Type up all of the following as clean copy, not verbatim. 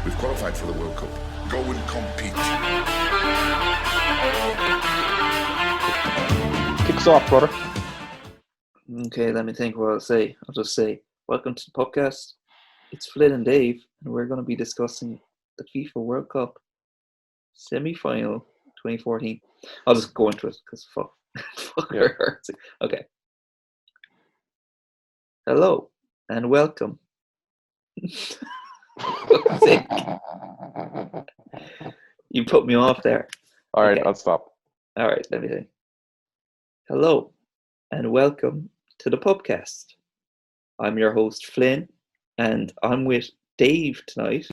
We've qualified for the World Cup. Go and compete. Kick us off, brother. Okay, let me think what I'll say. I'll just say, welcome to the podcast. It's Flynn and Dave, and we're going to be discussing the FIFA World Cup semi-final 2014. I'll just go into it, because fuck Yeah. it hurts. Okay. Hello, and welcome. Fuck's sake. You put me off there. All right, Okay. I'll stop. All right, let me think. Hello, and welcome to the PUPcast. I'm your host, Flynn, and I'm with Dave tonight.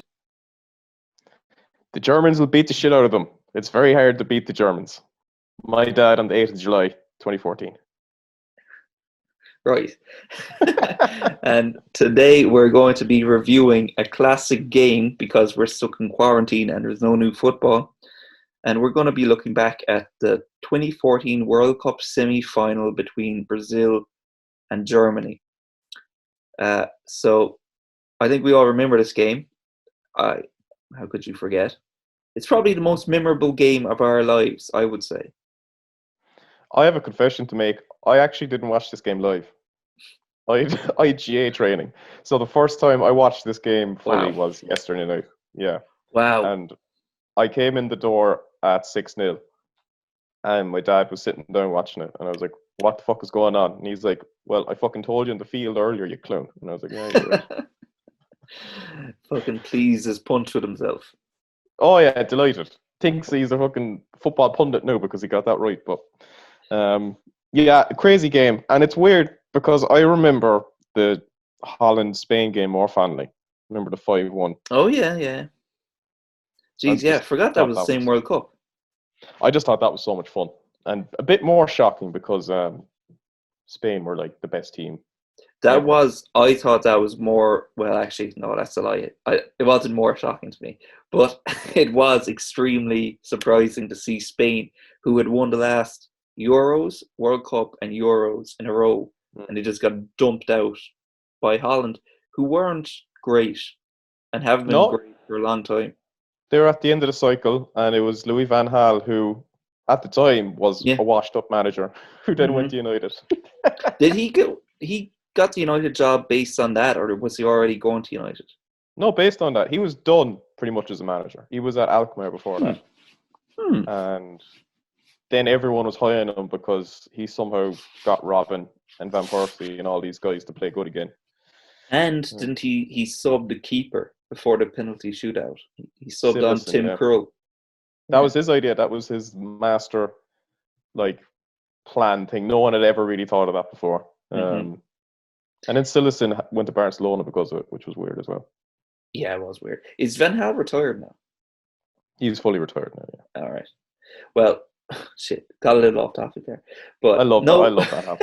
The Germans will beat the shit out of them. It's very hard to beat the Germans. My dad on the 8th of July, 2014. Right. And today we're going to be reviewing a classic game because we're stuck in quarantine and there's no new football. And we're going to be looking back at the 2014 World Cup semi-final between Brazil and Germany. So I think we all remember this game. How could you forget? It's probably the most memorable game of our lives, I would say. I have a confession to make. I actually didn't watch this game live. I had GA training. So the first time I watched this game fully was yesterday night. Yeah. Wow. And I came in the door at 6-0. And my dad was sitting down watching it. And I was like, what the fuck is going on? And he's like, well, I fucking told you in the field earlier, you clown. And I was like, yeah, you're right. Fucking pleased as punch with himself. Oh, yeah, delighted. Thinks he's a fucking football pundit now because he got that right. But, yeah, crazy game. And it's weird because I remember the Holland-Spain game more fondly. Remember the 5-1. Oh, yeah. Jeez, yeah, I forgot that was the same World Cup. I just thought that was so much fun. And a bit more shocking because Spain were like the best team. I thought that was more, well, actually, no, that's a lie. It wasn't more shocking to me, but it was extremely surprising to see Spain, who had won the last Euros, World Cup, and Euros in a row, and they just got dumped out by Holland, who weren't great and haven't been great for a long time. They were at the end of the cycle, and it was Louis van Gaal, who at the time was a washed-up manager, who then went to United. Did he got the United job based on that, or was he already going to United? No, based on that. He was done pretty much as a manager. He was at Alkmaar before that. And then everyone was high on him because he somehow got Robin and Van Persie and all these guys to play good again. And didn't he subbed the keeper before the penalty shootout? He subbed on Tim Krul. That was his idea. That was his master plan thing. No one had ever really thought of that before. And then Silicon went to Barcelona because of it, which was weird as well. Yeah, it was weird. Is Van Gaal retired now? He's fully retired now, yeah. All right. Well, shit, got a little off topic there. But I love that.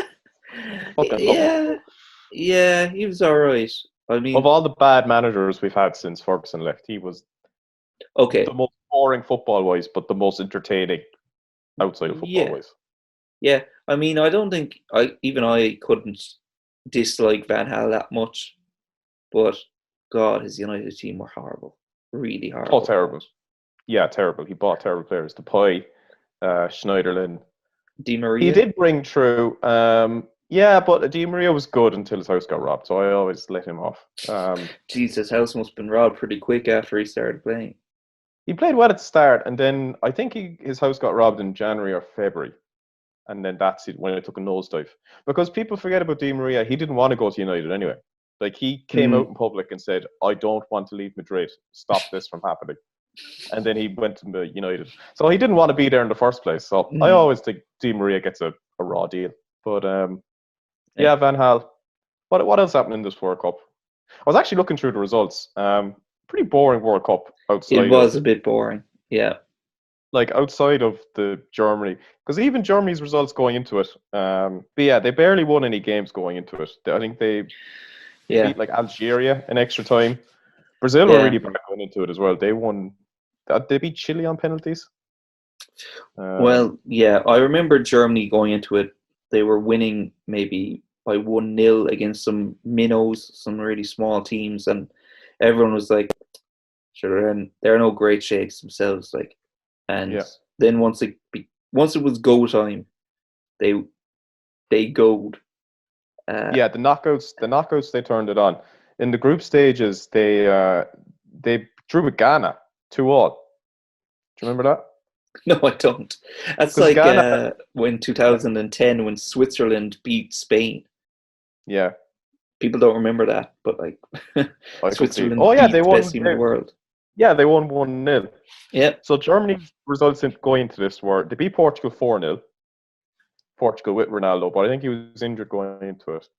Yeah, he was all right. I mean, of all the bad managers we've had since Ferguson left, he was the most boring football-wise, but the most entertaining outside of football-wise. Yeah, I mean, I don't think I couldn't dislike Van Gaal that much, but God, his United team were horrible, really horrible. Oh, terrible. Yeah, terrible. He bought terrible players. Depay, Schneiderlin, Di Maria. He did bring through. Yeah, but Di Maria was good until his house got robbed, so I always let him off. Jeez, his house must have been robbed pretty quick after he started playing. He played well at the start, and then I think his house got robbed in January or February. And then that's it when it took a nosedive. Because people forget about Di Maria. He didn't want to go to United anyway. Like, he came out in public and said, I don't want to leave Madrid. Stop this from happening. And then he went to United. So he didn't want to be there in the first place. So I always think Di Maria gets a raw deal. But, yeah, Van Gaal. What else happened in this World Cup? I was actually looking through the results. Pretty boring World Cup outside. It was a bit boring, yeah. Like, outside of the Germany, because even Germany's results going into it, but yeah, they barely won any games going into it. I think they beat like Algeria in extra time. Brazil were really bad going into it as well. They won. They beat Chile on penalties. Well, yeah, I remember Germany going into it. They were winning maybe by 1-0 against some minnows, some really small teams, and everyone was like, Sure, and they're no great shakes themselves. Like, and Yeah. then once it was go time, they goed. Yeah, the knockouts they turned it on. In the group stages, they drew with Ghana 2-all. Do you remember that? No, I don't. That's Because like Ghana, when yeah, 2010 when Switzerland beat Spain. yeah, People don't remember that, but like I completely. Switzerland Oh yeah, beat they the best won. team in the world. Yeah, they won 1-0. Yeah. So Germany's results in going into this were they beat Portugal 4-0. Portugal with Ronaldo, but I think he was injured going into it.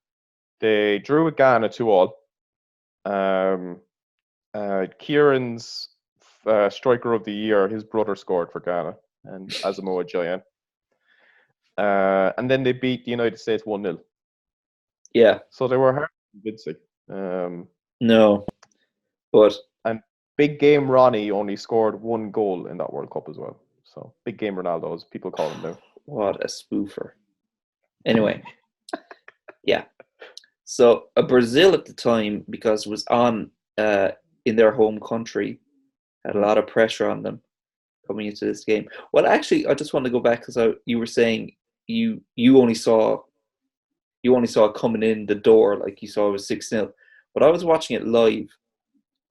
They drew with Ghana 2-all. Um, Kieran's striker of the year, his brother scored for Ghana, and Asamoah Gyan. And then they beat the United States 1-0. Yeah. So they were hard convincing. Um, No, but and Big Game Ronnie only scored 1 goal in that World Cup as well. So Big Game Ronaldo, as people call him now. what a spoofer. Anyway, yeah. So Brazil at the time, because it was on in their home country, had a lot of pressure on them coming into this game. Well, actually, I just want to go back because you were saying you only saw it coming in the door, like you saw it was 6-0. But I was watching it live,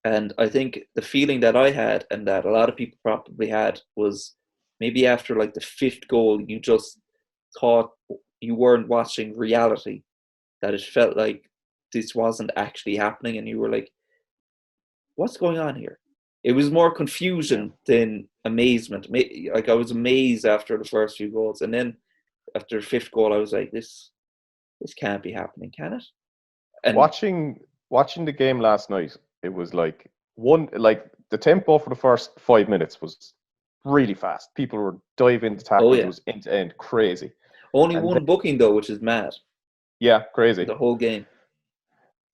and I think the feeling that I had and that a lot of people probably had was maybe after like the fifth goal, you just thought you weren't watching reality, that it felt like this wasn't actually happening, and you were like, what's going on here? It was more confusion than amazement. Like I was amazed after the first few goals, and then after the fifth goal, I was like, this can't be happening, can it? And Watching the game last night, it was like the tempo for the first 5 minutes was really fast. People were diving into oh tackles. It yeah, was end to end, crazy. only And one booking though, which is mad. yeah, crazy. The whole game.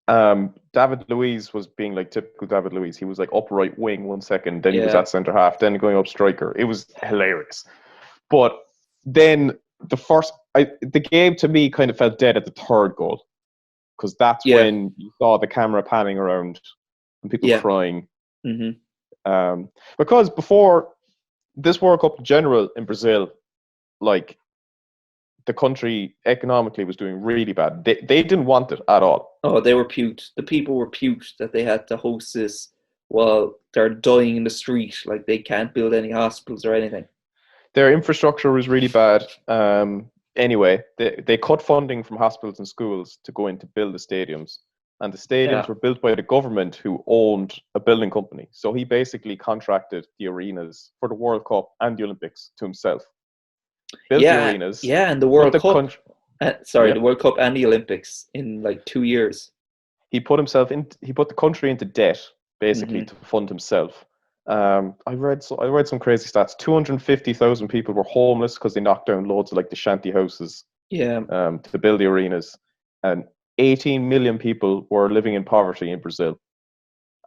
David Luiz was being like typical David Luiz. He was like upright wing 1 second, then he was Yeah, at centre half, then going up striker. It was hilarious. But then the game to me kind of felt dead at the third goal because that's yeah, when you saw the camera panning around and people yeah. crying. hmm Because before this World Cup in general in Brazil, like the country economically was doing really bad. They didn't want it at all. Oh, they were puked. The people were puked that they had to host this while they're dying in the street. Like they can't build any hospitals or anything. Their infrastructure was really bad. Anyway, they cut funding from hospitals and schools to go in to build the stadiums. And the stadiums Yeah, were built by the government who owned a building company. So he basically contracted the arenas for the World Cup and the Olympics to himself. Built the yeah, arenas, yeah. And the put World the Cup. country. Sorry, Yeah, the World Cup and the Olympics in like 2 years. he put the country into debt basically hmm to fund himself. I read some crazy stats. 250,000 people were homeless because they knocked down loads of like the shanty houses Yeah, to build the arenas, and 18 million people were living in poverty in Brazil.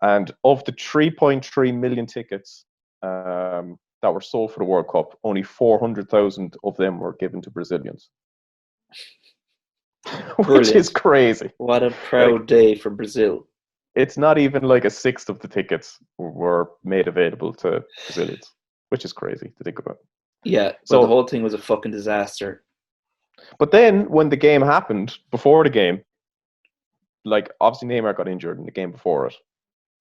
And of the 3.3 million tickets that were sold for the World Cup, only 400,000 of them were given to Brazilians, which is brilliant. crazy. What a Like, proud day for Brazil. it's not even like a sixth of the tickets were made available to Brazilians, which is crazy to think about. Yeah, well, the So, whole thing was a fucking disaster. but then when the game happened, before the game, like obviously Neymar got injured in the game before it.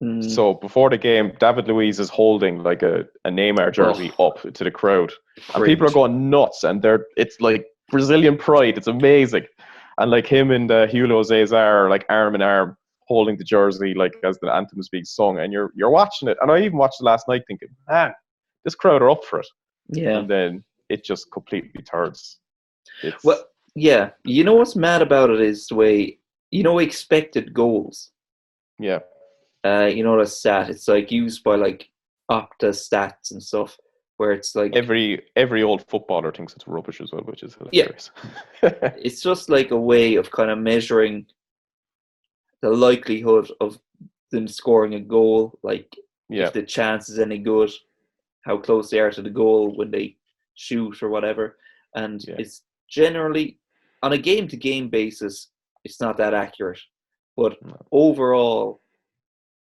Mm. So before the game, David Luiz is holding like a Neymar jersey Oh, up to the crowd, and people are cringe. going nuts, and it's like Brazilian pride. It's amazing, and like him and Julio Cesar are like arm in arm holding the jersey like as the anthem is being sung, and you're watching it. And I even watched it last night, thinking, man, this crowd are up for it, Yeah. and then it just completely turns. Well, It's yeah. You know what's mad about it is the way, expected goals. yeah. You know the stat. It's like used by like Opta stats and stuff, where it's like, Every old footballer thinks it's rubbish as well, which is yeah, hilarious. it's just like a way of kind of measuring the likelihood of them scoring a goal. Like Yeah, if the chance is any good, how close they are to the goal when they shoot or whatever. And yeah. it's generally on a game to game basis, it's not that accurate. But No. overall,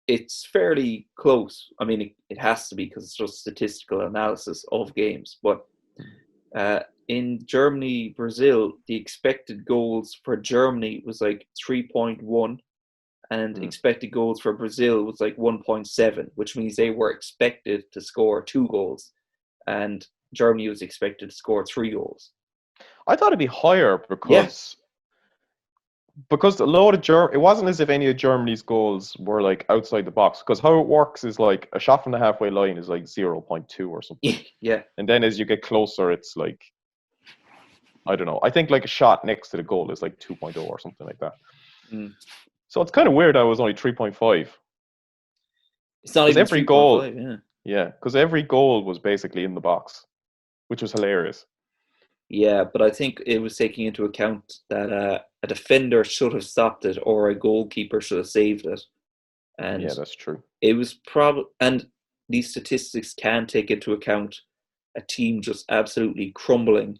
it's fairly close. I mean, it has to be because it's just statistical analysis of games. But in Germany, Brazil, the expected goals for Germany was like 3.1, and expected goals for Brazil was like 1.7, which means they were expected to score 2 goals, and Germany was expected to score 3 goals. I thought it'd be higher because a lot of it wasn't as if any of Germany's goals were like outside the box. Because how it works is like a shot from the halfway line is like 0.2 or something. Yeah. And then as you get closer, it's like, I don't know. I think like a shot next to the goal is like 2.0 or something like that. So it's kind of weird that it was only 3.5. It's not even every 3. Goal. Yeah, because every goal was basically in the box, which was hilarious. Yeah, but I think it was taking into account that a defender should have stopped it or a goalkeeper should have saved it. And yeah, that's true. It was and these statistics can take into account a team just absolutely crumbling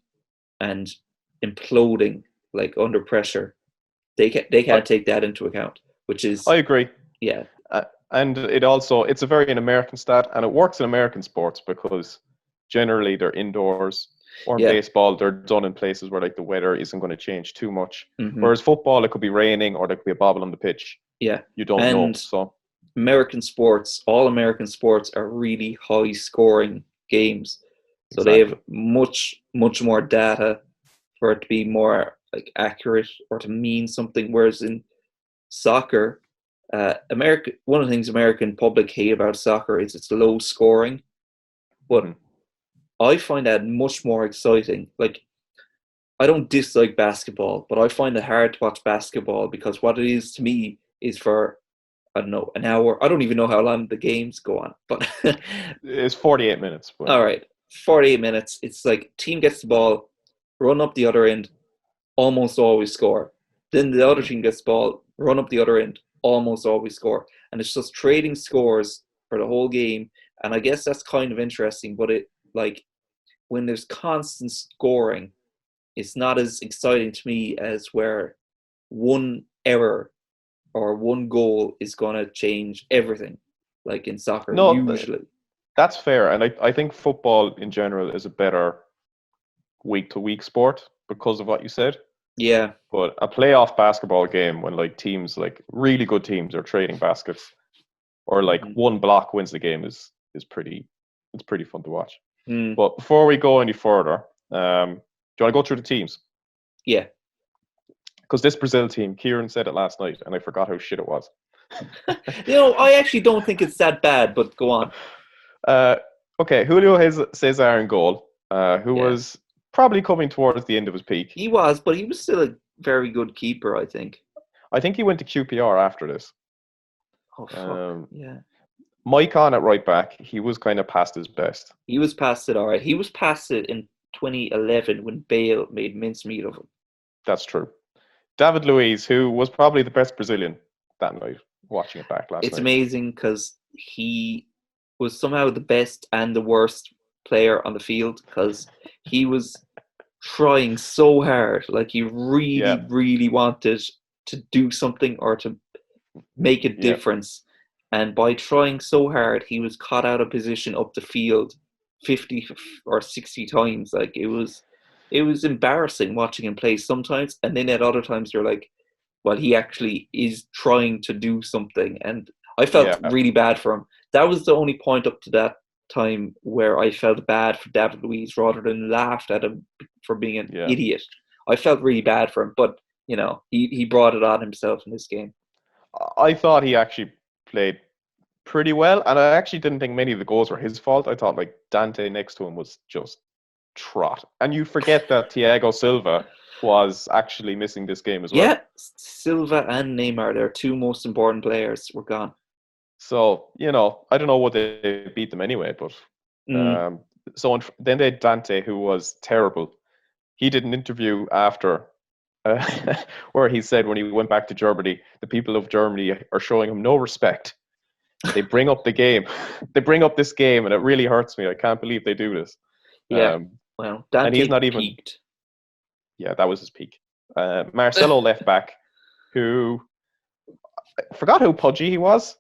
and imploding like under pressure. They can't take that into account, which is... I agree. Yeah. And it's a very American stat, and it works in American sports because generally they're indoors. Or in baseball, they're done in places where like the weather isn't going to change too much. Whereas football, it could be raining or there could be a bobble on the pitch. Yeah. You don't know. So all American sports are really high scoring games. So they have much, much more data for it to be more like accurate or to mean something. Whereas in soccer, one of the things American public hate about soccer is it's low scoring. But I find that much more exciting. Like, I don't dislike basketball, but I find it hard to watch basketball because what it is to me is for, I don't know, an hour. I don't even know how long the games go on, but it's 48 minutes. But... All right, 48 minutes. It's like team gets the ball, run up the other end, almost always score. Then the other team gets the ball, run up the other end, almost always score. And it's just trading scores for the whole game. And I guess that's kind of interesting, but when there's constant scoring, it's not as exciting to me as where one error or one goal is going to change everything, like in soccer, usually. That's fair. And I think football in general is a better week-to-week sport because of what you said. Yeah. But a playoff basketball game when like teams, like really good teams are trading baskets or like one block wins the game is pretty fun to watch. But before we go any further, do you want to go through the teams? Yeah. Because this Brazil team, Kieran said it last night, and I forgot how shit it was. I actually don't think it's that bad, but go on. Okay, Julio Cesar in goal, who was probably coming towards the end of his peak. He was, but he was still a very good keeper, I think. I think he went to QPR after this. Oh, fuck. Yeah. Mike on at right back, he was kind of past his best. He was past it, all right. He was past it in 2011 when Bale made mincemeat of him. That's true. David Luiz, who was probably the best Brazilian that night, watching it back last night. It's amazing because he was somehow the best and the worst player on the field because he was trying so hard. Like, he really, really wanted to do something or to make a difference. And by trying so hard, he was caught out of position up the field 50 or 60 times. Like, it was embarrassing watching him play sometimes. And then at other times, you're like, well, he actually is trying to do something. And I felt really bad for him. That was the only point up to that time where I felt bad for David Luiz rather than laughed at him for being an idiot. I felt really bad for him. But, he brought it on himself in this game. I thought he actually played pretty well, and I actually didn't think many of the goals were his fault. I thought like Dante next to him was just trot, and you forget that Thiago Silva was actually missing this game as well. Yeah, Silva and Neymar, their two most important players, were gone. So I don't know what they beat them anyway, but then they had Dante, who was terrible. He did an interview after. Where he said when he went back to Germany, the people of Germany are showing him no respect. They bring up the game. They bring up this game, and it really hurts me. I can't believe they do this. Yeah. Well, Dante and he's not even peaked. Yeah, that was his peak. Marcelo left back, who I forgot how pudgy he was.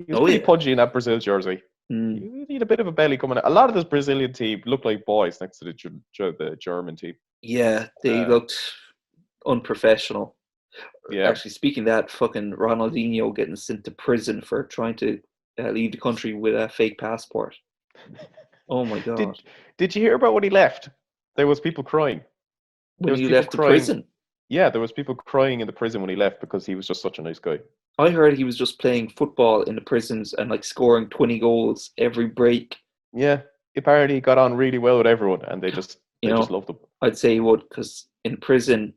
He was Oh, pretty yeah. pudgy in that Brazil jersey. Mm. You need a bit of a belly coming out. A lot of this Brazilian team look like boys next to the German team. Yeah, they looked unprofessional. Yeah. Actually, speaking of that, fucking Ronaldinho getting sent to prison for trying to leave the country with a fake passport. Oh my god! Did you hear about when he left? There was people crying. There When was you people left the crying. prison, Yeah, there was people crying in the prison when he left because he was just such a nice guy. I heard he was just playing football in the prisons and like scoring 20 goals every break. Yeah, apparently he got on really well with everyone, and they just loved him. I'd say he would, because in prison,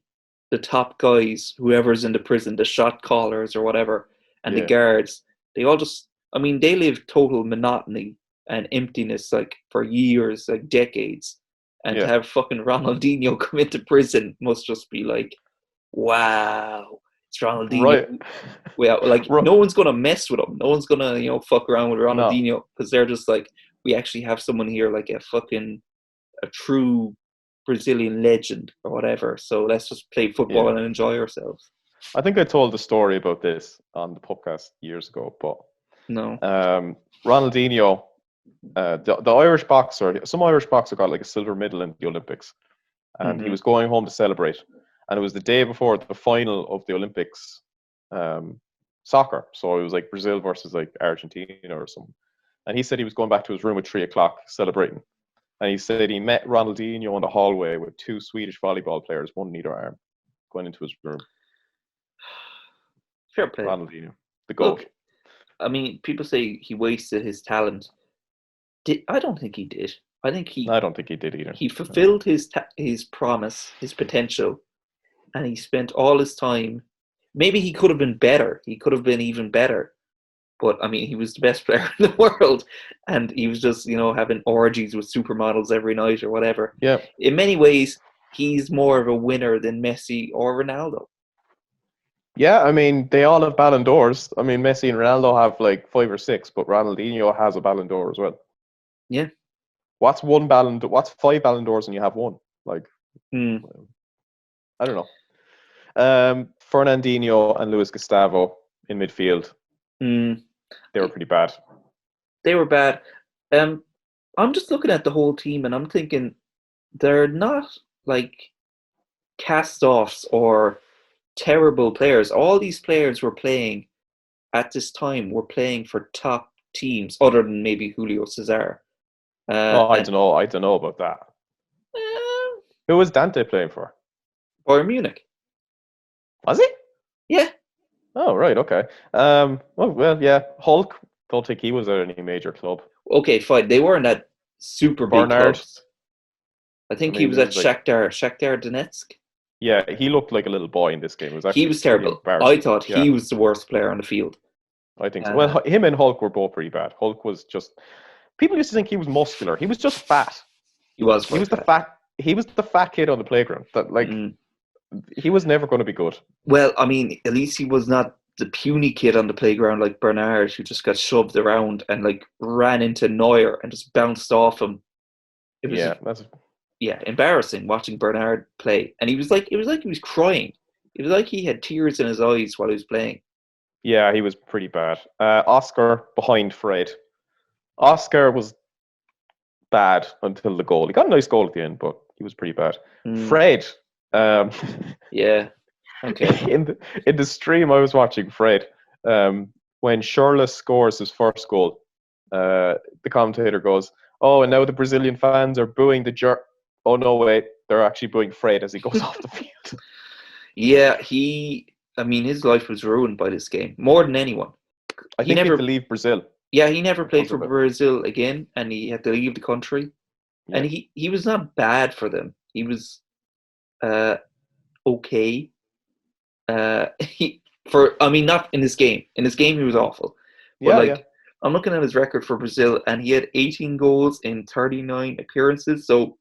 the top guys, whoever's in the prison, the shot callers or whatever, and the guards, they all just, I mean, they live total monotony and emptiness like for years, like decades. And to have fucking Ronaldinho come into prison must just be like, wow, it's Ronaldinho. Right. Well, like no one's gonna mess with him. No one's gonna, fuck around with Ronaldinho because they're just like, we actually have someone here like a true Brazilian legend or whatever. So let's just play football and enjoy ourselves. I think I told the story about this on the PUPcast years ago, but no. Ronaldinho, the Irish boxer, some Irish boxer got like a silver medal in the Olympics, and he was going home to celebrate, and it was the day before the final of the Olympics soccer. So it was like Brazil versus like Argentina or something, and he said he was going back to his room at 3:00 celebrating. And he said he met Ronaldinho in the hallway with 2 Swedish volleyball players, one in either arm, going into his room. Fair play. Ronaldinho, the GOAT. Look, I mean, people say he wasted his talent. I don't think he did. I don't think he did either. He fulfilled his promise, his potential, and he spent all his time. Maybe he could have been better. He could have been even better. But, I mean, he was the best player in the world. And he was just, having orgies with supermodels every night or whatever. Yeah. In many ways, he's more of a winner than Messi or Ronaldo. Yeah, I mean, they all have Ballon d'Ors. I mean, Messi and Ronaldo have like 5 or 6, but Ronaldinho has a Ballon d'Or as well. Yeah. What's 5 Ballon d'Ors and you have one? Like, I don't know. Fernandinho and Luis Gustavo in midfield. They were pretty bad. They were bad. I'm just looking at the whole team and I'm thinking they're not like cast-offs or terrible players. All these players were playing at this time were playing for top teams, other than maybe Julio Cesar. I don't know. I don't know about that. Who was Dante playing for? Bayern Munich. Was he? Yeah. Oh, right. Okay. Well, yeah. Hulk. Don't think he was at any major club. Okay, fine. They weren't at super big clubs. I think he was at Shakhtar Donetsk. Yeah, he looked like a little boy in this game. He was terrible. I thought he was the worst player on the field. I think so. Well, him and Hulk were both pretty bad. Hulk was just... People used to think he was muscular. He was just fat. He was fat. He was the fat kid on the playground. That he was never going to be good. Well, I mean, at least he was not the puny kid on the playground like Bernard, who just got shoved around and like ran into Neuer and just bounced off him. It was embarrassing watching Bernard play. And it was like he was crying. It was like he had tears in his eyes while he was playing. Yeah, he was pretty bad. Oscar behind Fred. Oscar was bad until the goal. He got a nice goal at the end, but he was pretty bad. Fred. Yeah. Okay. In the stream I was watching, Fred, when Shirley scores his first goal, the commentator goes, "Oh, and now the Brazilian fans are booing the jerk." Oh no, wait, they're actually booing Fred as he goes off the field. Yeah, his life was ruined by this game more than anyone. I think he had to leave Brazil. Yeah, he never played for Brazil again, and he had to leave the country. Yeah. And he was not bad for them. He was okay. Not in this game. In this game, he was awful. But I'm looking at his record for Brazil, and he had 18 goals in 39 appearances. So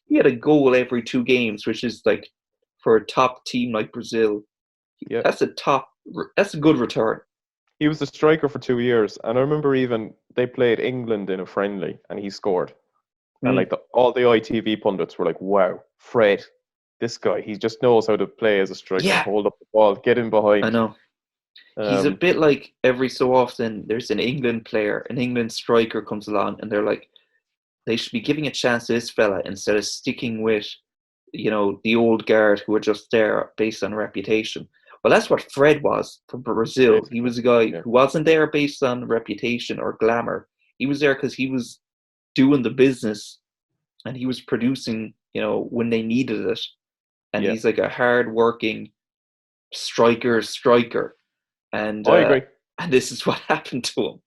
he had a goal every 2 games, which is like for a top team like Brazil. Yeah. That's a good return. He was the striker for 2 years, and I remember even they played England in a friendly, and he scored. And like all the ITV pundits were like, "Wow, Fred, this guy, he just knows how to play as a striker, hold up the ball, get in behind." I know. He's a bit like every so often there's an England player, an England striker comes along, and they're like, they should be giving a chance to this fella instead of sticking with, the old guard who are just there based on reputation. Well, that's what Fred was from Brazil. He was a guy who wasn't there based on reputation or glamour. He was there because he was doing the business and he was producing, when they needed it. And he's like a hard-working striker. And I agree. And this is what happened to him.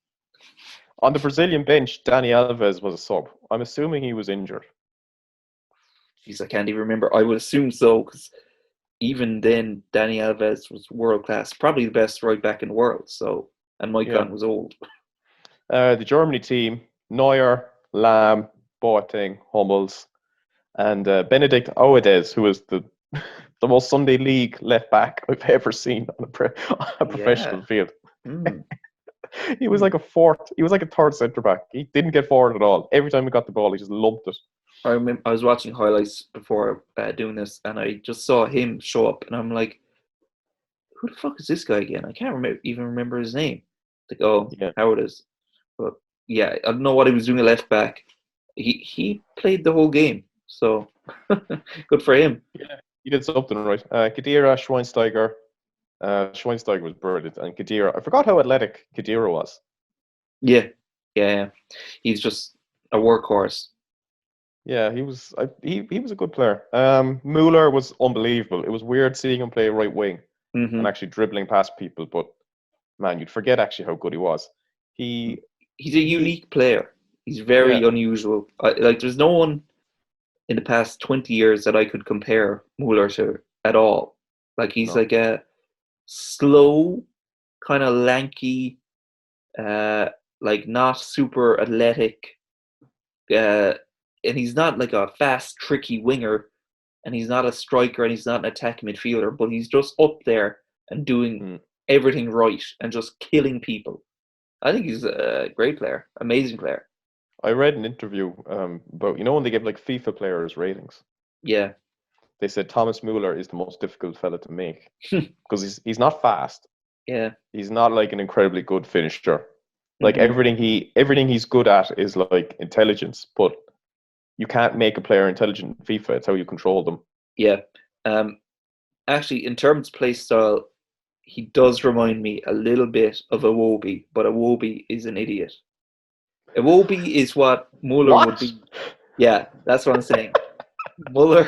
On the Brazilian bench, Dani Alves was a sub. I'm assuming he was injured. Jeez, I can't even remember. I would assume so, because even then, Dani Alves was world class, probably the best right back in the world. So, and Mike Gunn was old. The Germany team: Neuer, Lahm, Boateng, Hummels, and Benedict Oedes, who was the most Sunday league left back I've ever seen on a professional field. He was like a third centre back. He didn't get forward at all. Every time he got the ball, he just lumped it. I remember I was watching highlights before doing this, and I just saw him show up, and I'm like, "Who the fuck is this guy again?" I can't even remember his name. Like, how it is, but I don't know what he was doing at left back. He played the whole game, so good for him. Yeah, he did something right. Khedira Schweinsteiger. Schweinsteiger was brilliant, and Khedira. I forgot how athletic Khedira was. Yeah. He's just a workhorse. Yeah, he was. He was a good player. Mueller was unbelievable. It was weird seeing him play right wing and actually dribbling past people. But man, you'd forget actually how good he was. He's a unique player. He's very unusual. There's no one in the past 20 years that I could compare Mueller to at all. Like he's like a slow, kind of lanky, like not super athletic, and he's not like a fast, tricky winger, and he's not a striker, and he's not an attacking midfielder, but he's just up there and doing everything right and just killing people. I think he's a great player, amazing player. I read an interview about, when they give like FIFA players ratings. Yeah. They said Thomas Mueller is the most difficult fella to make because he's not fast. Yeah. He's not like an incredibly good finisher. Like everything he's good at is like intelligence, but you can't make a player intelligent in FIFA. It's how you control them. Yeah. Actually, in terms of play style, he does remind me a little bit of Iwobi, but Iwobi is an idiot. Iwobi is what Mueller would be. Yeah, that's what I'm saying. Mueller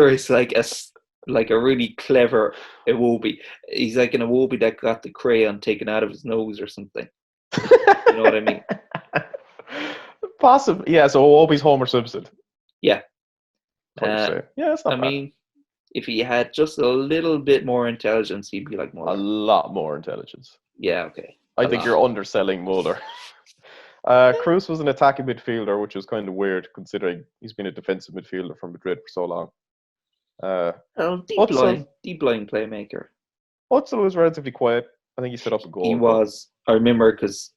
is like a really clever Iwobi. He's like an Iwobi that got the crayon taken out of his nose or something. You know what I mean? Possibly, yeah. So Iwobi's Homer Simpson. Yeah. Yeah, that's not bad. Mean, if he had just a little bit more intelligence, he'd be like Mueller. A lot more intelligence. Yeah, okay. I think you're underselling Mueller. Cruz was an attacking midfielder, which was kind of weird considering he's been a defensive midfielder for Madrid for so long. Deep line playmaker. Özil was relatively quiet. I think he set up a goal. He was. I remember because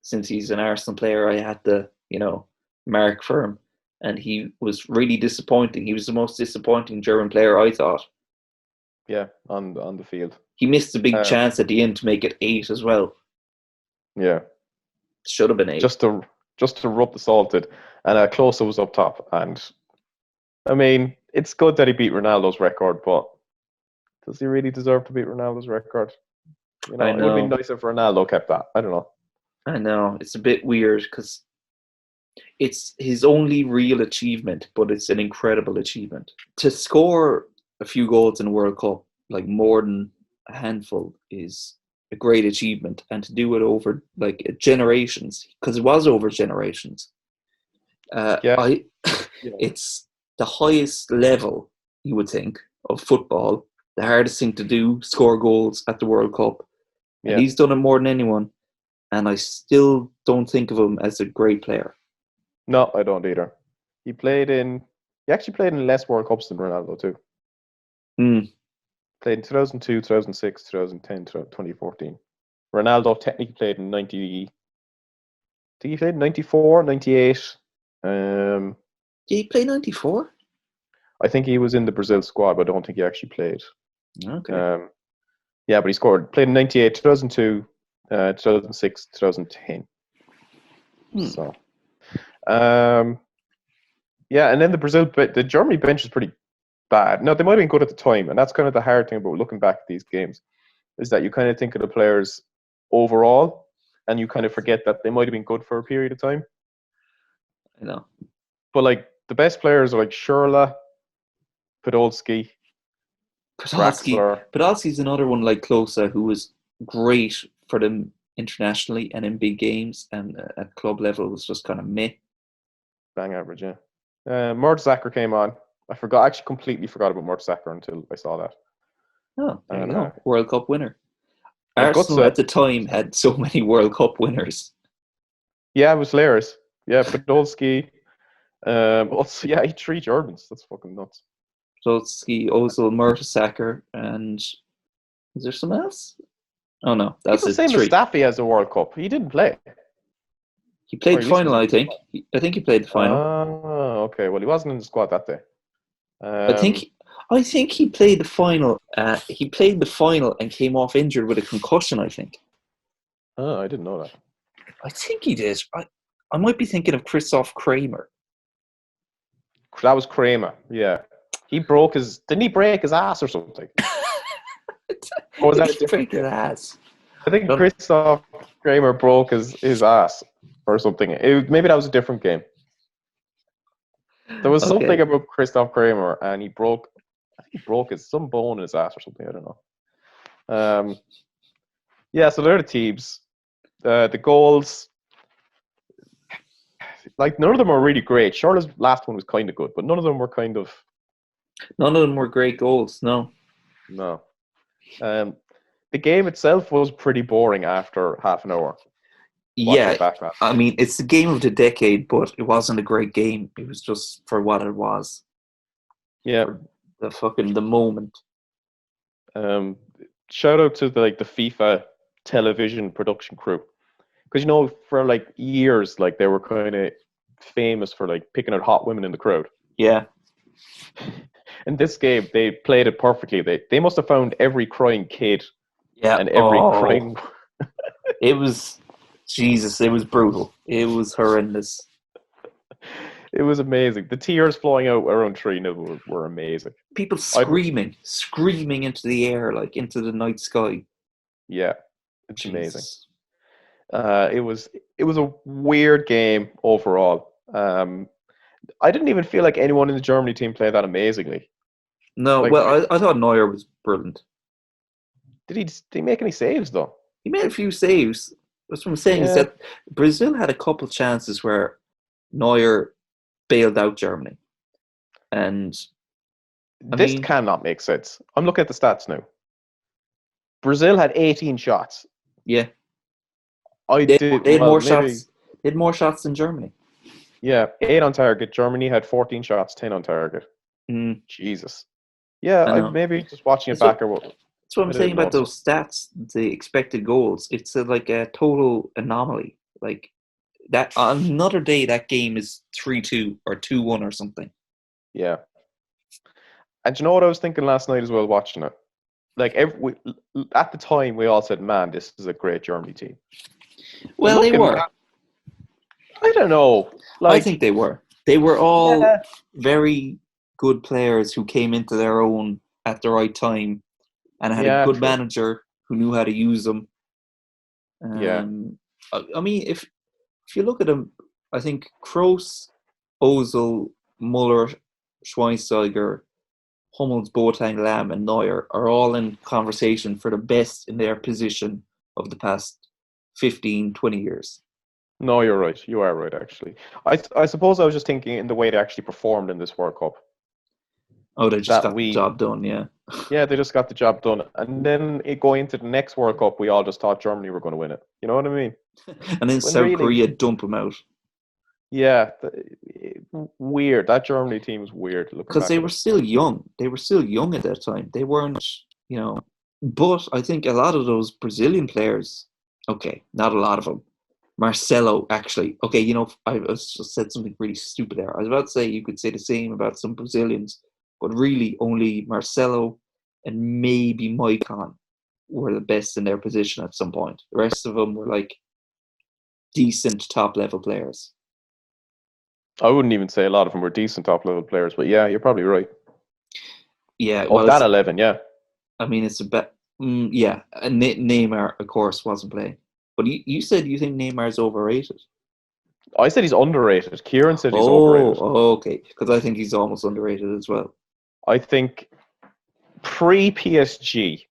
since he's an Arsenal player, I had to, mark for him. And he was really disappointing. He was the most disappointing German player, I thought. Yeah, on the field. He missed a big chance at the end to make it 8 as well. Yeah. Should have been 8. Just to rub the salt in. And Klose was up top. And, I mean, it's good that he beat Ronaldo's record, but does he really deserve to beat Ronaldo's record? It would have been nice if Ronaldo kept that. I don't know. I know. It's a bit weird because it's his only real achievement, but it's an incredible achievement. To score a few goals in the World Cup, like more than a handful, is a great achievement. And to do it over like generations, because it was over generations. It's the highest level, you would think, of football. The hardest thing to do, score goals at the World Cup. And he's done it more than anyone. And I still don't think of him as a great player. No, I don't either. He actually played in less World Cups than Ronaldo too. Played in 2002, 2006, 2010, 2014. Ronaldo technically played in 90. Did he play in 94, 98? Did he play 94? I think he was in the Brazil squad, but I don't think he actually played. Okay. Yeah, but he played in 98, 2002, 2006, 2010. So, yeah, and then the Germany bench is pretty bad. No, they might have been good at the time, and that's kind of the hard thing about looking back at these games, is that you kind of think of the players overall, and you kind of forget that they might have been good for a period of time. I know. But like the best players are like Schürrle, Podolski, Draxler. Podolski's another one like Klose, who was great for them internationally and in big games, and at club level was just kind of meh. Bang average, yeah. Mertesacker came on. I actually completely forgot about Mertesacker until I saw that. Oh, there you go. World Cup winner. And Arsenal at the time had so many World Cup winners. Yeah, it was hilarious. Yeah, Podolski. Also, yeah, 3 Germans. That's fucking nuts. Podolski, Ozil, Mertesacker, and is there someone else? Oh no, that's the same 3. as Staffy has the World Cup. He didn't play. He played the final, I think. I think he played the final. Oh, okay. Well, he wasn't in the squad that day. I think he played the final. He played the final and came off injured with a concussion, I think. Oh, I didn't know that. I think he did. I might be thinking of Christoph Kramer. That was Kramer, yeah. Didn't he break his ass or something? Or was that a different break his ass? I think Christoph Kramer broke his ass or something. Maybe that was a different game. There was something about Christoph Kramer, and he broke some bone in his ass or something. I don't know. Yeah, so they're the teams. The goals, like none of them are really great. Charlotte's last one was kind of good, but none of them were None of them were great goals. No. The game itself was pretty boring after half an hour. Yeah, I mean, it's the game of the decade, but it wasn't a great game. It was just for what it was. Yeah, the moment. Shout out to the FIFA television production crew, because for like years, like they were kind of famous for like picking out hot women in the crowd. Yeah. In this game, they played it perfectly. They must have found every crying kid. Yeah, and every crying. It was. Jesus, it was brutal. It was horrendous. It was amazing. The tears flowing out around 3-0 were amazing. People screaming into the air, like into the night sky. Yeah, it's amazing. It was a weird game overall. I didn't even feel like anyone in the Germany team played that amazingly. No, I thought Neuer was brilliant. Did he make any saves though? He made a few saves. That's what I'm saying, is that Brazil had a couple chances where Neuer bailed out Germany. And this cannot make sense. I'm looking at the stats now. Brazil had 18 shots. Yeah. They had more shots. They had more shots than Germany. Yeah, 8 on target. Germany had 14 shots, 10 on target. Jesus. Yeah, maybe just watching it back or what. That's what I'm saying about those stats, the expected goals. It's like a total anomaly. Like that on another day, that game is 3-2 or 2-1 or something. Yeah. And you know what I was thinking last night as well, watching it? Like at the time, we all said, "Man, this is a great Germany team." Well, they were. I don't know. I think they were. They were all very good players who came into their own at the right time. And had a good manager who knew how to use them. I mean, if you look at them, I think Kroos, Ozil, Muller, Schweinsteiger, Hummels, Boateng, Lam, and Neuer are all in conversation for the best in their position of the past 15, 20 years. No, you're right. You are right, actually. I suppose I was just thinking in the way they actually performed in this World Cup. Oh, they just got the job done, yeah. Yeah, they just got the job done. And then going into the next World Cup, we all just thought Germany were going to win it. You know what I mean? And then South Korea dump them out. Yeah, weird. That Germany team is weird. Because they were still young. They were still young at that time. They weren't, But I think a lot of those Brazilian players, okay, not a lot of them. Marcelo, actually. Okay, I just said something really stupid there. I was about to say you could say the same about some Brazilians. But really, only Marcelo and maybe Maicon were the best in their position at some point. The rest of them were like decent top level players. I wouldn't even say a lot of them were decent top level players, but yeah, you're probably right. Yeah, Of well, that 11, yeah. I mean, it's a bit. Yeah, and Neymar, of course, wasn't playing. But you said you think Neymar's overrated. I said he's underrated. Kieran said he's Oh, overrated. okay. Because I think he's almost underrated as well. I think pre-PSG,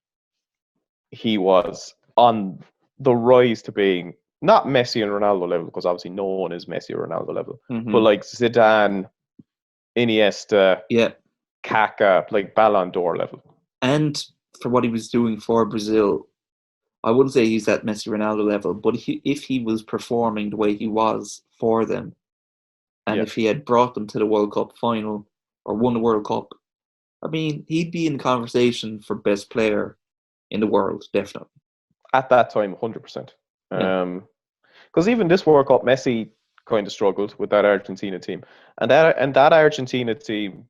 he was on the rise to being not Messi and Ronaldo level, because obviously no one is Messi or Ronaldo level, but like Zidane, Iniesta, Yeah, Kaká, like Ballon d'Or level. and for what he was doing for Brazil, I wouldn't say he's at Messi Ronaldo level, but if he was performing the way he was for them, and if he had brought them to the World Cup final or won the World Cup, I mean, he'd be in conversation for best player in the world, definitely. At that time, 100%. Because even this World Cup, Messi kind of struggled with that Argentina team, and that Argentina team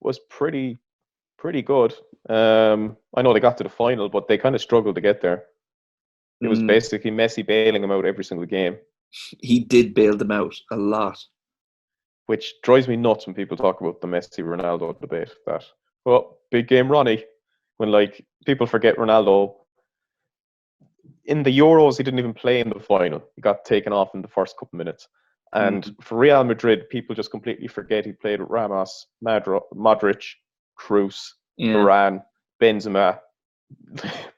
was pretty good. I know they got to the final, but they kind of struggled to get there. It was basically Messi bailing them out every single game. He did bail them out a lot. Which drives me nuts when people talk about the Messi-Ronaldo debate. That, big game Ronnie. When, like, people forget Ronaldo. In the Euros, he didn't even play in the final. He got taken off in the first couple minutes. And for Real Madrid, people just completely forget he played with Ramos, Modric, Kroos, Varane, Benzema,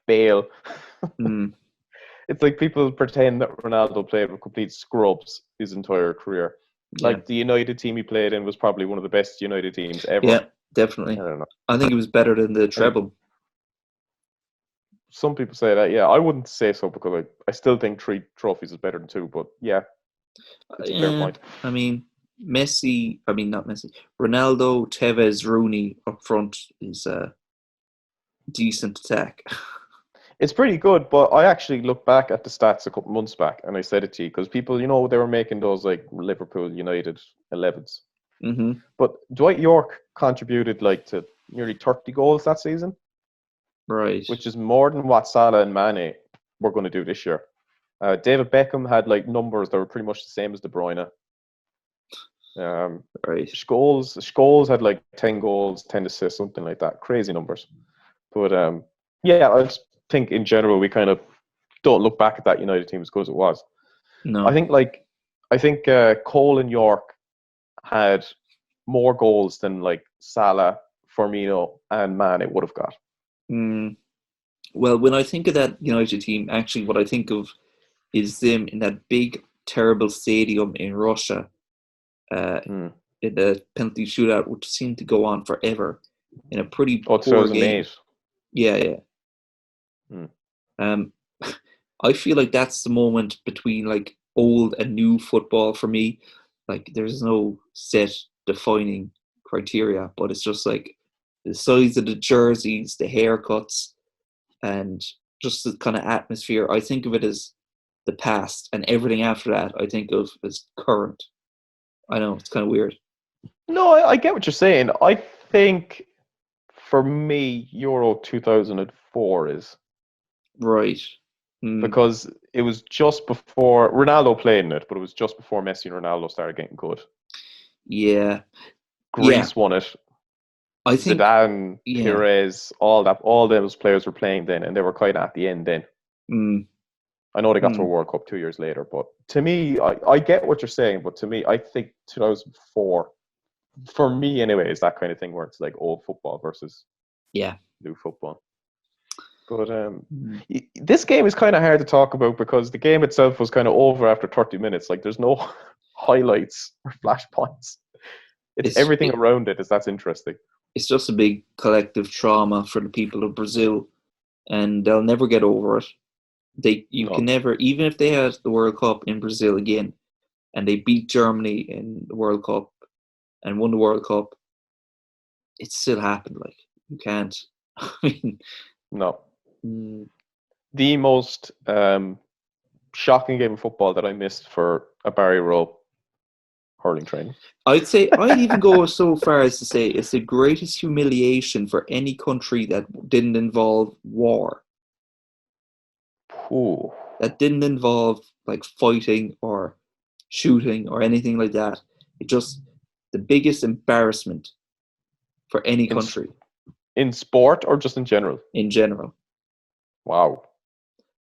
Bale. It's like people pretend that Ronaldo played with complete scrubs his entire career. Like the United team he played in was probably one of the best United teams ever. Yeah, definitely. I think it was better than the treble. Some people say that, yeah. I wouldn't say so because I still think 3 trophies is better than 2, but yeah, it's a fair point. I mean, not Messi. Ronaldo, Tevez, Rooney up front is a decent attack. It's pretty good, but I actually looked back at the stats a couple months back and I said it to you because people, they were making those like Liverpool United 11s. But Dwight York contributed like to nearly 30 goals that season. Right. Which is more than what Salah and Mane were going to do this year. David Beckham had like numbers that were pretty much the same as De Bruyne. Right. Scholes had like 10 goals, 10 assists, something like that. Crazy numbers. But I just think in general we kind of don't look back at that United team as good as it was. No. I think Cole and York had more goals than like Salah, Firmino, and Mane would have got. Well, when I think of that United team, actually what I think of is them in that big, terrible stadium in Russia in the penalty shootout, which seemed to go on forever in a pretty poor game. Yeah. I feel like that's the moment between like old and new football for me. Like there's no set defining criteria, but it's just like the size of the jerseys, the haircuts, and just the kind of atmosphere. I think of it as the past, and everything after that I think of as current. I know, it's kind of weird. No, I get what you're saying. I think for me, Euro 2004 is. Right. Because it was just before Ronaldo played in it, but it was just before Messi and Ronaldo started getting good. Yeah. Greece won it. I think Zidane, Pires, all those players were playing then, and they were kind of at the end then. I know they got to a World Cup 2 years later, but to me, I get what you're saying, but to me, I think 2004, for me anyway, is that kind of thing where it's like old football versus new football. But this game is kind of hard to talk about because the game itself was kind of over after 30 minutes. Like, there's no highlights or flashpoints. It's everything around it that's interesting. It's just a big collective trauma for the people of Brazil, and they'll never get over it. You can never, even if they had the World Cup in Brazil again, and they beat Germany in the World Cup and won the World Cup, it still happened. Like, you can't. I mean, no. The most shocking game of football that I missed for a Barry Rowe hurling training. I'd even go so far as to say it's the greatest humiliation for any country that didn't involve war. Ooh. that didn't involve like fighting or shooting or anything like that. It just the biggest embarrassment for any In, country in sport or just in general? in general. Wow.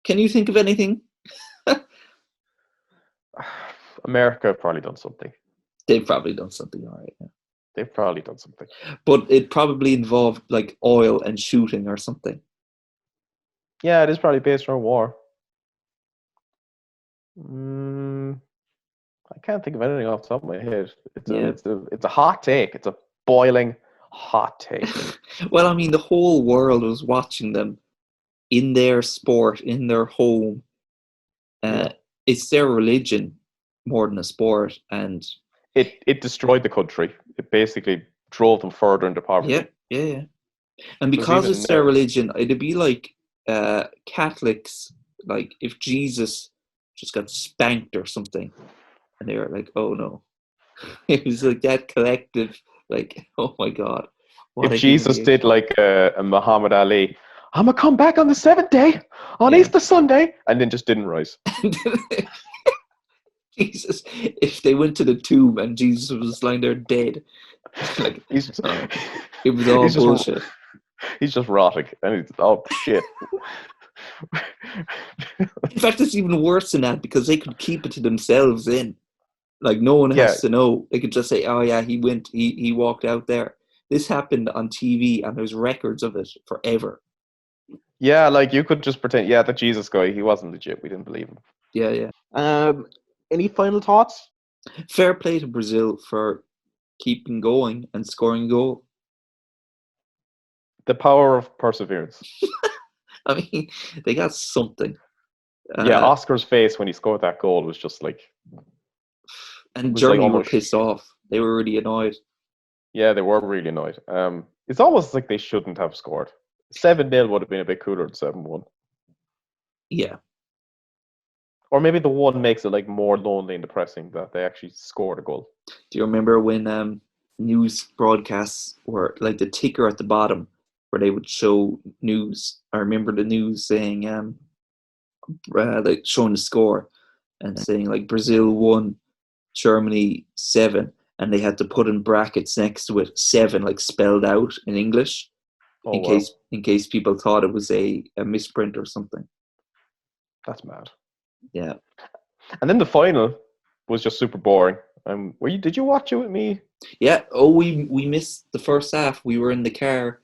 Can you think of anything? America have probably done something. They've probably done something all right. Yeah. They've probably done something. But it probably involved like oil and shooting or something. Yeah, it is probably based on war. I can't think of anything off the top of my head. It's a hot take. It's a boiling hot take. Well, I mean, the whole world was watching them in their sport, in their home. It's their religion more than a sport, and it destroyed the country. It basically drove them further into poverty. Yeah. And because it's their religion, it'd be like Catholics, like if Jesus just got spanked or something, and they were like, "Oh no!" It was like that collective, like, "Oh my God!" If Jesus did like a Muhammad Ali, I'm gonna come back on the 7th day on Easter Sunday, and then just didn't rise. Jesus, if they went to the tomb and Jesus was lying there dead, like it was all bullshit. He's just rotting, and it's all shit. In fact, it's even worse than that because they could keep it to themselves. Like no one has to know. They could just say, "Oh yeah, he walked out there." This happened on TV, and there's records of it forever. Yeah, like you could just pretend, the Jesus guy, he wasn't legit. We didn't believe him. Yeah. Any final thoughts? Fair play to Brazil for keeping going and scoring a goal. The power of perseverance. I mean, they got something. Oscar's face when he scored that goal was just like... And Germany were pissed off. They were really annoyed. Yeah, they were really annoyed. It's almost like they shouldn't have scored. 7-0 would have been a bit cooler than 7-1. Yeah. Or maybe the one makes it like more lonely and depressing that they actually scored a goal. Do you remember when news broadcasts were like the ticker at the bottom where they would show news? I remember the news saying, like showing the score and saying like Brazil 1, Germany 7, and they had to put in brackets next to it 7, like spelled out in English, in case people thought it was a misprint or something. That's mad. Yeah. And then the final was just super boring. Did you watch it with me? Yeah. Oh, we missed the first half. We were in the car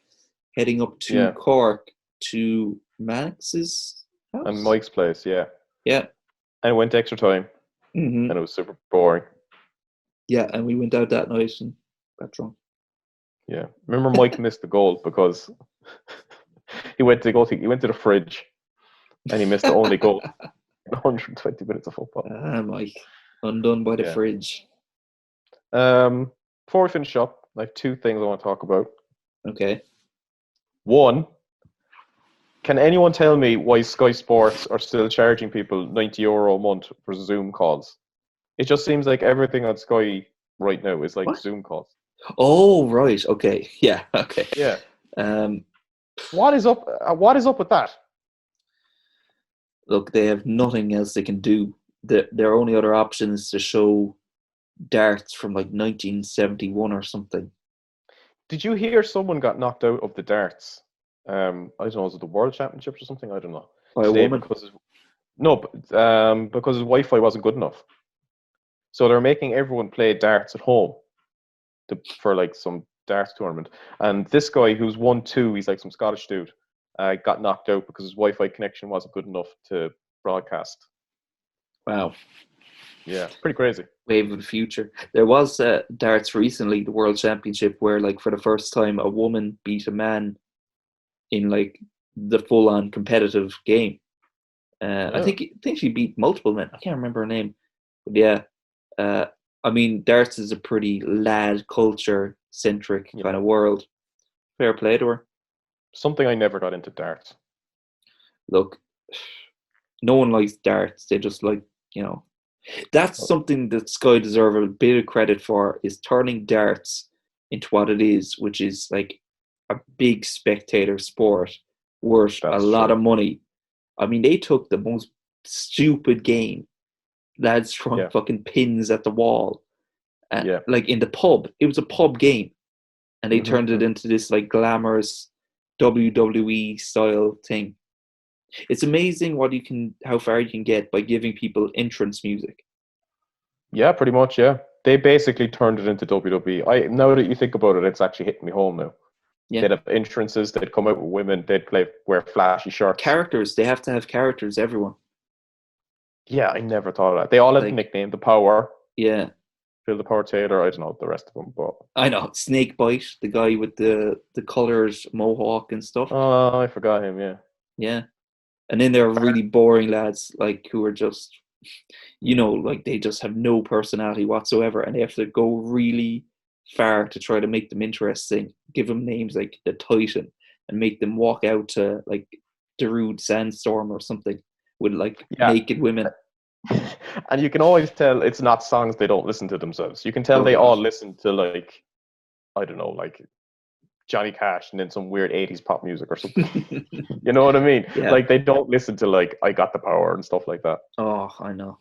heading up to Cork to Max's house? And Mike's place, yeah. Yeah. And it went to extra time. Mm-hmm. And it was super boring. Yeah, and we went out that night and got drunk. Yeah. Remember Mike missed the goal because he went to the fridge and he missed the only goal in 120 minutes of football. Mike. Undone by the fridge. Before we finish up, I have 2 things I want to talk about. Okay. 1, can anyone tell me why Sky Sports are still charging people €90 a month for Zoom calls? It just seems like everything on Sky right now is like Zoom calls. Oh, right. Okay. Yeah. Okay. Yeah. What is up with that? Look, they have nothing else they can do. Their only other option is to show darts from like 1971 or something. Did you hear someone got knocked out of the darts? I don't know, was it the World Championships or something? I don't know. By a woman? Because his Wi-Fi wasn't good enough. So they're making everyone play darts at home for like some darts tournament. And this guy who's 1-2, he's like some Scottish dude, got knocked out because his Wi-Fi connection wasn't good enough to broadcast. Wow. Yeah, pretty crazy. Wave of the future. There was darts recently, the World Championship, where like for the first time a woman beat a man in like the full-on competitive game. I think she beat multiple men. I can't remember her name, but yeah. I mean, darts is a pretty lad culture centric kind of world. Fair play to her. Something I never got into darts. Look, no one likes darts. They just like, that's something that Sky deserve a bit of credit for, is turning darts into what it is, which is like a big spectator sport worth a lot of money. I mean, they took the most stupid game. Lads throwing Yeah. fucking pins at the wall. Yeah. Like in the pub. It was a pub game. And they Mhm, turned it into this like glamorous WWE style thing. It's amazing how far you can get by giving people entrance music. Yeah, pretty much. Yeah, they basically turned it into WWE. Now that you think about it, it's actually hitting me home now. Yeah. They'd have entrances. They'd come out with women. They'd wear flashy shirts. Characters. They have to have characters, everyone. Yeah, I never thought of that. They all had Like- a nickname. The Power, Yeah. Phil the Power Taylor. I don't know the rest of them, but I know. Snakebite, the guy with the coloured mohawk and stuff. oh, I forgot him. Yeah, Yeah. And then there are really boring lads, like, who are just, like, they just have no personality whatsoever, and they have to go really far to try to make them interesting. Give them names like the Titan, and make them walk out to, like, Darude Sandstorm or something with, like, Yeah. naked women. and you can always tell it's not songs they don't listen to themselves. You can tell Oh, they God. all listen to, like, I don't know, like Johnny Cash and then some weird 80s pop music or something. You know what I mean? Yeah. Like, they don't listen to, like, I Got the Power and stuff like that. Oh, I know.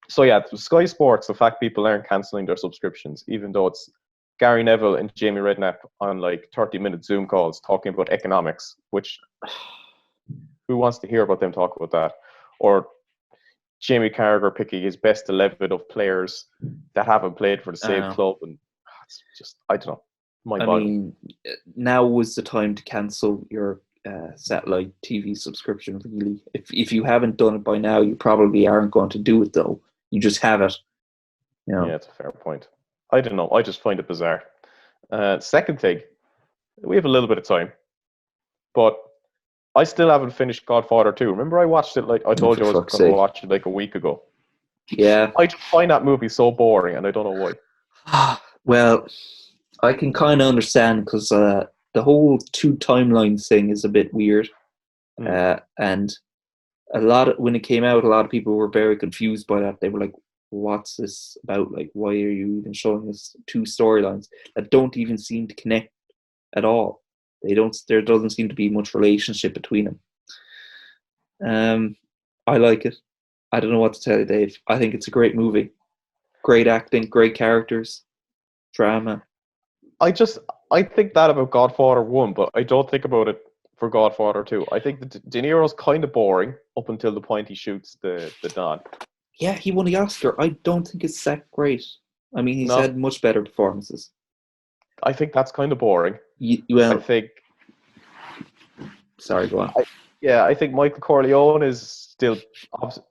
So, yeah, Sky Sports, the fact people aren't cancelling their subscriptions, even though it's Gary Neville and Jamie Redknapp on, like, 30-minute Zoom calls talking about economics, which who wants to hear about them talk about that? Or Jamie Carragher picking his best 11 of players that haven't played for the I same know. club. And it's just, I don't know. I mean, now was the time to cancel your satellite TV subscription, really. If you haven't done it by now, you probably aren't going to do it, though. You just have it. Yeah, it's a fair point. I don't know. I just find it bizarre. Second thing, we have a little bit of time, but I still haven't finished Godfather 2. Remember I watched it, like, I told you I was fuck's going to sake. watch it like a week ago. Yeah. I just find that movie so boring, and I don't know why. Well, I can kind of understand, because the whole two timelines thing is a bit weird. And when it came out, a lot of people were very confused by that. They were like, what's this about? Like, why are you even showing us two storylines that don't even seem to connect at all? There doesn't seem to be much relationship between them. I like it. I don't know what to tell you, Dave. I think it's a great movie. Great acting, great characters, drama. I think that about Godfather 1, but I don't think about it for Godfather 2. I think that De Niro's kind of boring up until the point he shoots the Don. Yeah, he won the Oscar. I don't think it's that great. I mean, he's No. had much better performances. I think that's kind of boring. Well, I think, sorry, go on. I think Michael Corleone is still,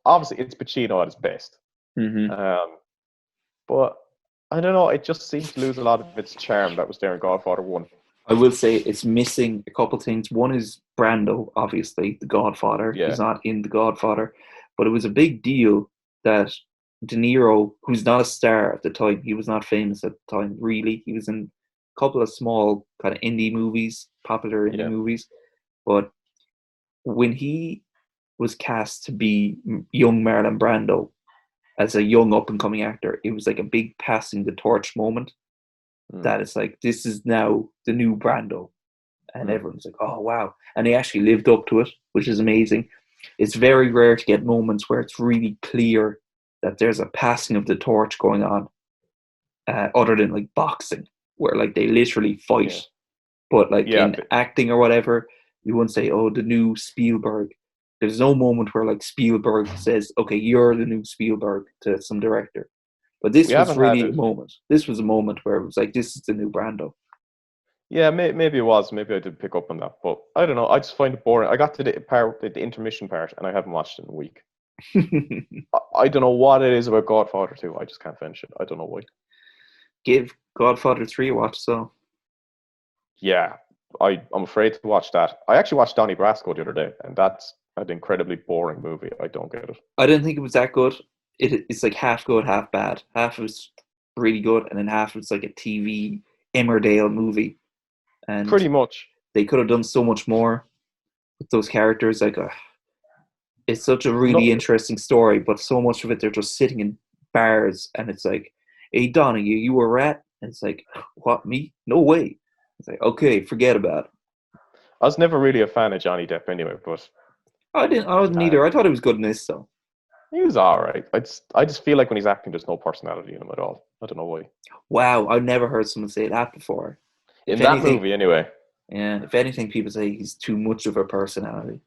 obviously it's Pacino at his best. Mm-hmm. But I don't know, it just seems to lose a lot of its charm that was there in Godfather 1. I will say it's missing a couple things. One is Brando, obviously, the Godfather. Yeah. He's not in the Godfather. But it was a big deal that De Niro, who's not a star at the time, he was not famous at the time, really. He was in a couple of small kind of indie movies, popular indie movies. But when he was cast to be young Marlon Brando as a young up-and-coming actor, it was like a big passing the torch moment. That it's like, this is now the new Brando. And everyone's like, oh, wow. And he actually lived up to it, which is amazing. It's very rare to get moments where it's really clear that there's a passing of the torch going on, other than like boxing, where like they literally fight. Yeah. But like in acting or whatever, you wouldn't say, oh, the new Spielberg. There's no moment where like Spielberg says, okay, you're the new Spielberg to some director. But this was really a moment. This was a moment where it was like, this is the new Brando. Yeah, maybe it was. Maybe I did pick up on that. But I don't know. I just find it boring. I got to the intermission part, and I haven't watched it in a week. I don't know what it is about Godfather 2. I just can't finish it. I don't know why. Give Godfather 3 a watch, so. Yeah, I'm afraid to watch that. I actually watched Donnie Brasco the other day, and that's an incredibly boring movie. I don't get it. I didn't think it was that good. It's like half good, half bad. Half was really good, and then half was like a TV Emmerdale movie. And pretty much. They could have done so much more with those characters. Like, it's such a really interesting story, but so much of it, they're just sitting in bars, and it's like, hey, Donnie, you a rat? And it's like, what, me? No way. It's like, okay, forget about it. I was never really a fan of Johnny Depp anyway, but I wasn't either. I thought he was good in this, though. He was all right. I just feel like when he's acting, there's no personality in him at all. I don't know why. Wow, I've never heard someone say that before. In that movie, anyway. Yeah, if anything, people say he's too much of a personality.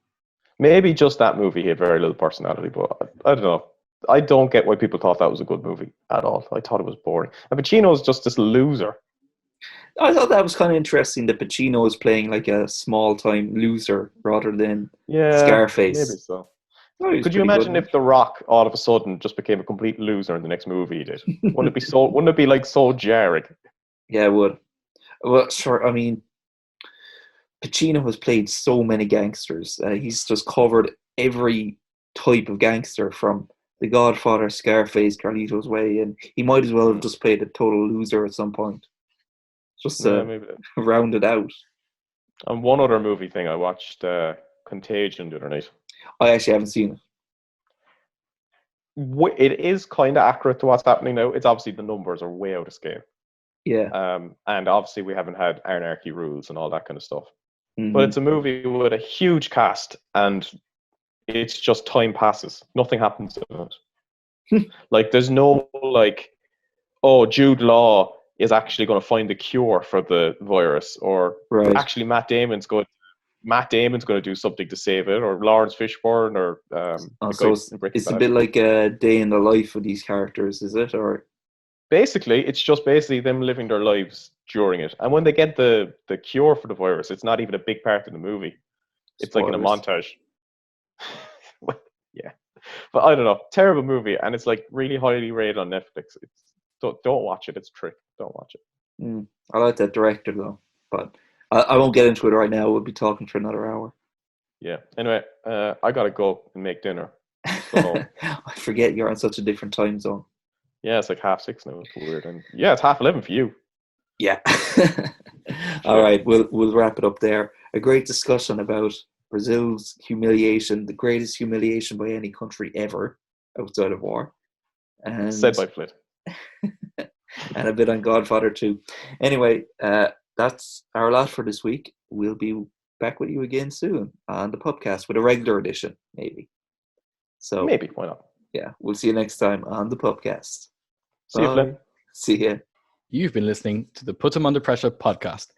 Maybe just that movie he had very little personality, but I don't know. I don't get why people thought that was a good movie at all. I thought it was boring. And Pacino's just this loser. I thought that was kind of interesting that Pacino is playing like a small-time loser rather than Scarface. Maybe so. Could you imagine if The Rock all of a sudden just became a complete loser in the next movie he did? Wouldn't it be like so jarring? Yeah, it would. Well, sure. I mean, Pacino has played so many gangsters. He's just covered every type of gangster from The Godfather, Scarface, Carlito's Way, and he might as well have just played a total loser at some point. Just to round it out. And one other movie thing, I watched Contagion the other night. I actually haven't seen it. It is kind of accurate to what's happening now. It's obviously the numbers are way out of scale. Yeah. And obviously we haven't had anarchy rules and all that kind of stuff. Mm-hmm. But it's a movie with a huge cast, and it's just time passes. Nothing happens in it. Like there's no like, oh, Jude Law is actually going to find the cure for the virus, or actually Matt Damon's going to do something to save it, or Lawrence Fishburne, or so it's a bit like a day in the life of these characters, is it? Or basically, it's just basically them living their lives during it. And when they get the cure for the virus, it's not even a big part of the movie. It's like in a montage. Yeah, but I don't know. Terrible movie, and it's like really highly rated on Netflix. Don't watch it. It's a trick. Don't watch it. I like that director though, but I won't get into it right now. We'll be talking for another hour. Yeah. Anyway, I gotta go and make dinner. So, I forget you're on such a different time zone. Yeah, it's like 6:30 now. It's weird, and yeah, it's 11:30 for you. Yeah. All right, we'll wrap it up there. A great discussion about Brazil's humiliation, the greatest humiliation by any country ever outside of war. And said by Flit. And a bit on Godfather II. Anyway, that's our lot for this week. We'll be back with you again soon on the PUPcast with a regular edition, maybe. So maybe, why not? Yeah, we'll see you next time on the PUPcast. See you, Flip. See ya. You've been listening to the Put 'em Under Pressure podcast.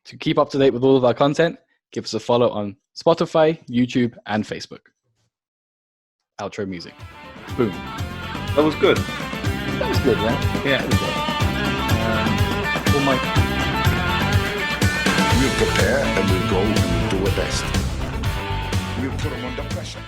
To keep up to date with all of our content, give us a follow on Spotify, YouTube, and Facebook. Outro music. Boom. That was good. That was good, man. Yeah. We'll prepare and we'll go and we'll do our best. We'll put them under pressure.